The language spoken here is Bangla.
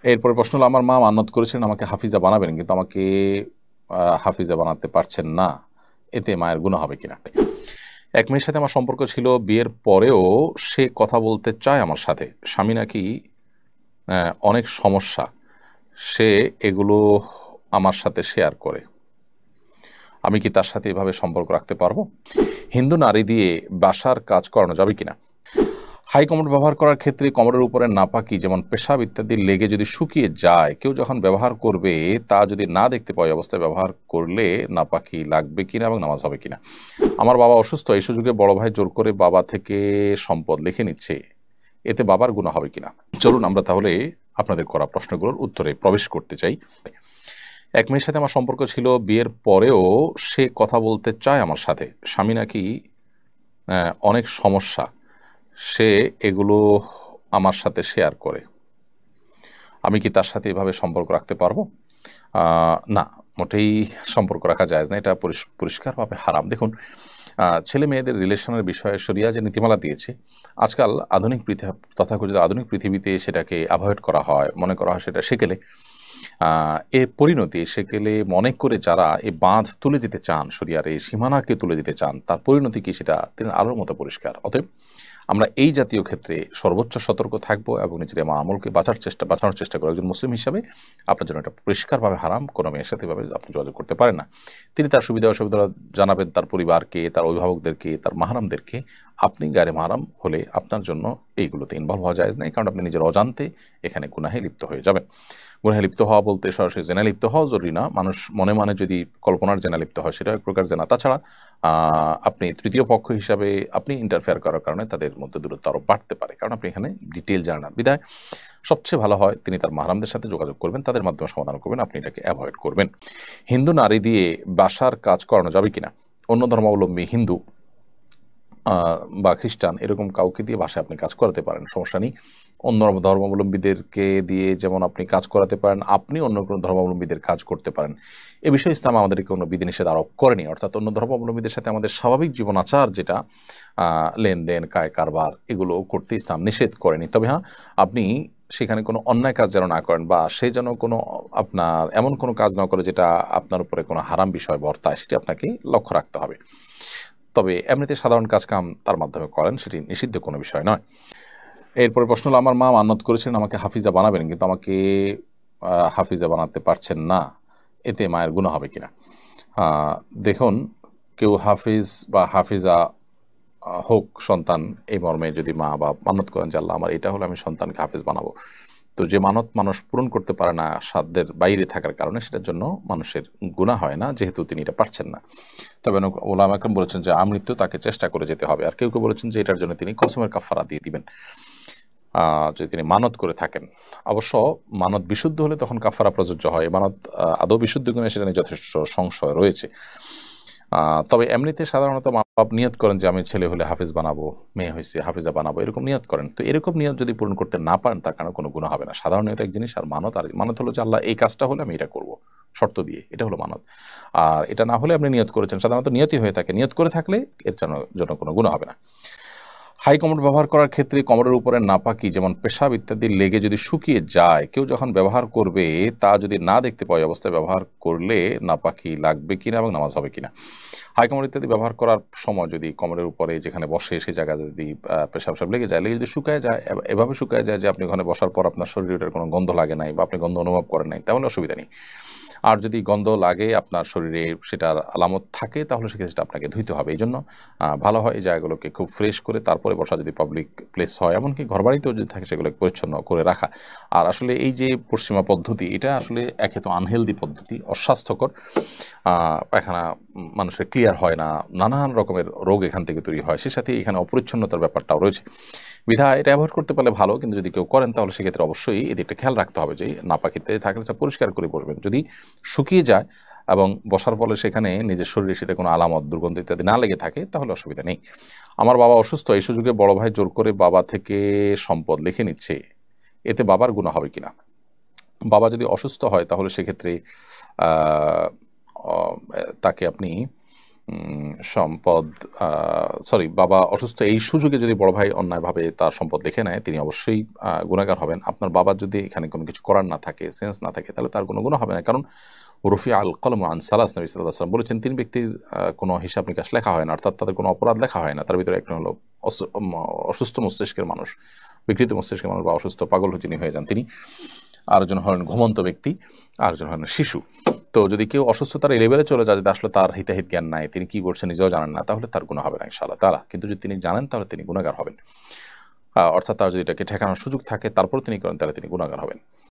এরপরে প্রশ্ন হলো, আমার মা মান্যত করেছেন আমাকে হাফিজা বানাবেন, কিন্তু আমাকে হাফিজা বানাতে পারছেন না, এতে মায়ের গুনাহ হবে কিনা। এক মেয়ের সাথে আমার সম্পর্ক ছিল, বিয়ের পরেও সে কথা বলতে চায় আমার সাথে, স্বামী নাকি অনেক সমস্যা, সে এগুলো আমার সাথে শেয়ার করে, আমি কি তার সাথে এভাবে সম্পর্ক রাখতে পারবো? হিন্দু নারী দিয়ে বাসার কাজ করানো যাবে কিনা। হাই কমোড ব্যবহার করার ক্ষেত্রে কমোডের উপরে নাপাকি যেমন পেশাব ইত্যাদি লেগে যদি শুকিয়ে যায়, কেউ যখন ব্যবহার করবে তা যদি না দেখতে পাওয়া অবস্থায় ব্যবহার করলে নাপাকি লাগবে কিনা এবং নামাজ হবে কিনা। আমার বাবা অসুস্থ, এই সুযোগে বড় ভাই জোর করে বাবা থেকে সম্পদ লিখে নিচ্ছে, এতে বাবার গুনাহ হবে কিনা। চলুন আমরা তাহলে আপনাদের করা প্রশ্নগুলোর উত্তরে প্রবেশ করতে চাই। এক মেয়ের সাথে আমার সম্পর্ক ছিল, বিয়ের পরেও সে কথা বলতে চায় আমার সাথে, স্বামী নাকি অনেক সমস্যা, সে এগুলো আমার সাথে শেয়ার করে, আমি কি তার সাথে এভাবে সম্পর্ক রাখতে পারবো? না, মোটেই সম্পর্ক রাখা যায় না, এটা পরিষ্কারভাবে হারাম। দেখুন, ছেলে মেয়েদের রিলেশনের বিষয়ে শরিয়া যে নীতিমালা দিয়েছে, আজকাল আধুনিক তথাকথিত আধুনিক পৃথিবীতে সেটাকে অ্যাভয়েড করা হয়, মনে করা হয় সেটা সেকেলে। এ পরিণতি সেকেলে মনে করে যারা এই বাঁধ তুলে দিতে চান, শরিয়ার এই সীমানাকে তুলে দিতে চান, তার পরিণতি কি সেটা তিনি আলোর মতো পরিষ্কার। অতএব আমরা এই জাতীয় ক্ষেত্রে সর্বোচ্চ সতর্ক থাকব এবং নিজের আমলকে বাঁচানোর চেষ্টা করবো। একজন মুসলিম হিসাবে আপনার জন্য এটা পরিষ্কারভাবে হারাম, কোনো মেয়ের সাথে এভাবে আপনি যোগাযোগ করতে পারেন না। তিনি তার সুবিধা অসুবিধা জানাবেন তার পরিবারকে, তার অভিভাবকদেরকে, তার মাহারামদেরকে। আপনি গায়রে মাহারাম হলে আপনার জন্য এইগুলোতে ইনভলভ হওয়া যায় নাই, কারণ আপনি নিজের অজান্তে এখানে গুনাহে লিপ্ত হয়ে যাবেন। গুনাহে লিপ্ত হওয়া বলতে সরাসরি জেনা লিপ্ত হওয়া জরুরি না, মানুষ মনে মনে যদি কল্পনার জেনা লিপ্ত হয় সেটা এক প্রকার জেনা। তাছাড়া আপনি তৃতীয় পক্ষ হিসাবে আপনি ইন্টারফেয়ার করার কারণে তাদের মধ্যে দূরত্ব আরও বাড়তে পারে, কারণ আপনি এখানে ডিটেল জানেন না। বিধায় সবচেয়ে ভালো হয় তিনি তার মাহরামদের সাথে যোগাযোগ করবেন, তাদের মাধ্যমে সমাধান করবেন, আপনি এটাকে অ্যাভয়েড করবেন। হিন্দু নারী দিয়ে বাসার কাজ করানো যাবে কিনা। অন্য ধর্মাবলম্বী হিন্দু বা খ্রিস্টান এরকম কাউকে দিয়ে বাসায় আপনি কাজ করাতে পারেন, সমস্যা নেই। অন্য ধর্মাবলম্বীদেরকে দিয়ে যেমন আপনি কাজ করাতে পারেন, আপনি অন্য কোনো ধর্মাবলম্বীদের কাজ করতে পারেন। এ বিষয়ে ইসলাম আমাদেরকে কোনো বিধিনিষেধ আরোপ করেনি, অর্থাৎ অন্য ধর্মাবলম্বীদের সাথে আমাদের স্বাভাবিক জীবন আচার যেটা লেনদেন কায় কারবার এগুলো করতে ইসলাম নিষেধ করেনি। তবে হ্যাঁ, আপনি সেখানে কোনো অন্যায় কাজ যেন না করেন, বা সে যেন কোনো আপনার এমন কোনো কাজ না করে যেটা আপনার উপরে কোনো হারাম বিষয় বর্তায়, সেটি আপনাকে লক্ষ্য রাখতে হবে। তবে এমনিতে সাধারণ কাজ কাম তার মাধ্যমে করেন, সেটি নিষিদ্ধ কোনো বিষয় নয়। এরপরে প্রশ্ন হলো, আমার মা মান্যত করেছেন আমাকে হাফিজা বানাবেন, কিন্তু আমাকে হাফিজা বানাতে পারছেন না, এতে মায়ের গুনাহ হবে কিনা। দেখুন, কেউ হাফিজ বা হাফিজা হোক সন্তান, এই মর্মে যদি মা বা মানত করেন যে আল্লাহ আমার এটা হলে আমি সন্তানকে হাফিজ বানাবো, তো যে মানত মানুষ পূরণ করতে পারে না সাধ্যের বাইরে থাকার কারণে, সেটার জন্য মানুষের গুনাহ হয় না, যেহেতু তিনি এটা পারছেন না। তবে ওলামা একরাম বলেছেন যে আমৃত্যু তাকে চেষ্টা করে যেতে হবে। আর কেউ কেউ বলেছেন যে এটার জন্য তিনি কসমের কাফারা দিয়ে দিবেন, যদি তিনি মানত করে থাকেন। অবশ্য মানত বিশুদ্ধ হলে তখন কাফারা প্রযোজ্য হয়, মানত আদৌ বিশুদ্ধ কিনা সেটা নিয়ে যথেষ্ট সংশয় রয়েছে। তবে এমনিতে সাধারণত মা বাপ নিয়ত করেন যে আমি ছেলে হলে হাফিজ বানাবো, মেয়ে হয়েছে হাফিজা বানাবো, এরকম নিয়ত করেন। তো এরকম নিয়ত যদি পূরণ করতে না পারেন, তার কারণে কোনো গুনাহ হবে না। সাধারণ নিয়ত এক জিনিস, আর মানত হলো যে আল্লাহ এই কাজটা হলে আমি এটা করবো, শর্ত দিয়ে, এটা হলো মানত। আর এটা না হলে আপনি নিয়ত করেছেন, সাধারণত নিয়তই হয়ে থাকে, নিয়ত করে থাকলে এর জন্য কোনো গুনাহ হবে না। হাই কমোড ব্যবহার করার ক্ষেত্রে কমোডের উপরে নাপাকি যেমন পেশাব ইত্যাদি লেগে যদি শুকিয়ে যায়, কেউ যখন ব্যবহার করবে তা যদি না দেখতে পাওয়া অবস্থায় ব্যবহার করলে নাপাকি লাগবে কিনা এবং নামাজ হবে কিনা। হাই কমোড ইত্যাদি ব্যবহার করার সময় যদি কমোডের উপরে যেখানে বসে সেই জায়গায় যদি পেশাব লেগে যায়, লেগে যদি শুকায় যায়, এভাবে শুকায় যায় যে আপনি ওখানে বসার পর আপনার শরীরের কোনো গন্ধ লাগে নাই বা আপনি গন্ধ অনুভব করেন নাই, তাহলে অসুবিধা নেই। আর যদি গন্ধ লাগে, আপনার শরীরে সেটার আলামত থাকে, তাহলে সেক্ষেত্রে সেটা আপনাকে ধুইতে হবে। এই জন্য ভালো হয় এই জায়গাগুলোকে খুব ফ্রেশ করে তারপরে বসা, যদি পাবলিক প্লেস হয়, এমনকি ঘরবাড়িতেও যদি থাকে, সেগুলোকে পরিচ্ছন্ন করে রাখা। আর আসলে এই যে পশ্চিমা পদ্ধতি, এটা আসলে একে তো আনহেলদি পদ্ধতি, অস্বাস্থ্যকর। পায়খানা মানুষের ক্লিয়ার হয় না, নানান রকমের রোগ এখান থেকে তৈরি হয়, সে সাথে এখানে অপরিচ্ছন্নতার ব্যাপারটাও রয়েছে। বিধায় এটা অ্যাভয়েড করতে পারলে ভালো, কিন্তু যদি কেউ করেন তাহলে সেক্ষেত্রে অবশ্যই এদিকটা খেয়াল রাখতে হবে যে নাপাকিতে থাকলে এটা পরিষ্কার করে বসবেন। যদি শুকিয়ে যায় এবং বসার ফলে সেখানে নিজের শরীরে সেটা কোনো আলামত, দুর্গন্ধ ইত্যাদি না লেগে থাকে, তাহলে অসুবিধা নেই। আমার বাবা অসুস্থ, এই সুযোগে বড় ভাই জোর করে বাবা থেকে সম্পদ লিখে নিচ্ছে, এতে বাবার গুনাহ হবে কিনা। বাবা যদি অসুস্থ হয় তাহলে সেক্ষেত্রে আহ, তাকে আপনি সম্পদ, সরি, বাবা অসুস্থ এই সুযোগে যদি বড় ভাই অন্যায়ভাবে তার সম্পদ লিখে নেয়, তিনি অবশ্যই গুনাহগার হবেন। আপনার বাবার যদি এখানে কোনো কিছু করার না থাকে, সেন্স না থাকে, তাহলে তার কোনো গুনাহ হবে না। কারণ রফি আল কলম আন সালাস, নবী সাল্লাল্লাহু আলাইহি ওয়াসাল্লাম বলেছেন, তিন ব্যক্তির কোনো হিসাব নিকাশ লেখা হয় না, অর্থাৎ তাদের কোনো অপরাধ লেখা হয় না। তার ভিতরে একজন হলো অসুস্থ মস্তিষ্কের মানুষ, বিকৃত মস্তিষ্কের মানুষ বা অসুস্থ পাগল যিনি হয়ে যান তিনি, আরেকজন হলেন ঘুমন্ত ব্যক্তি, আরেকজন হলেন শিশু। তো যদি কেউ অসুস্থতার এই লেভেলে চলে যায়, যদি আসলে তার হিতাহিত জ্ঞান নাই, তিনি কি করছেন নিজেও জানেন না, তাহলে তার গুনাহ হবে না ইনশাআল্লাহ তাআলা। কিন্তু যদি তিনি জানেন, তাহলে তিনি গুনাহগার হবেন। অর্থাৎ তার যদি এটাকে ঠেকানোর সুযোগ থাকে, তারপর তিনি করেন, তাহলে তিনি গুনাহগার হবেন।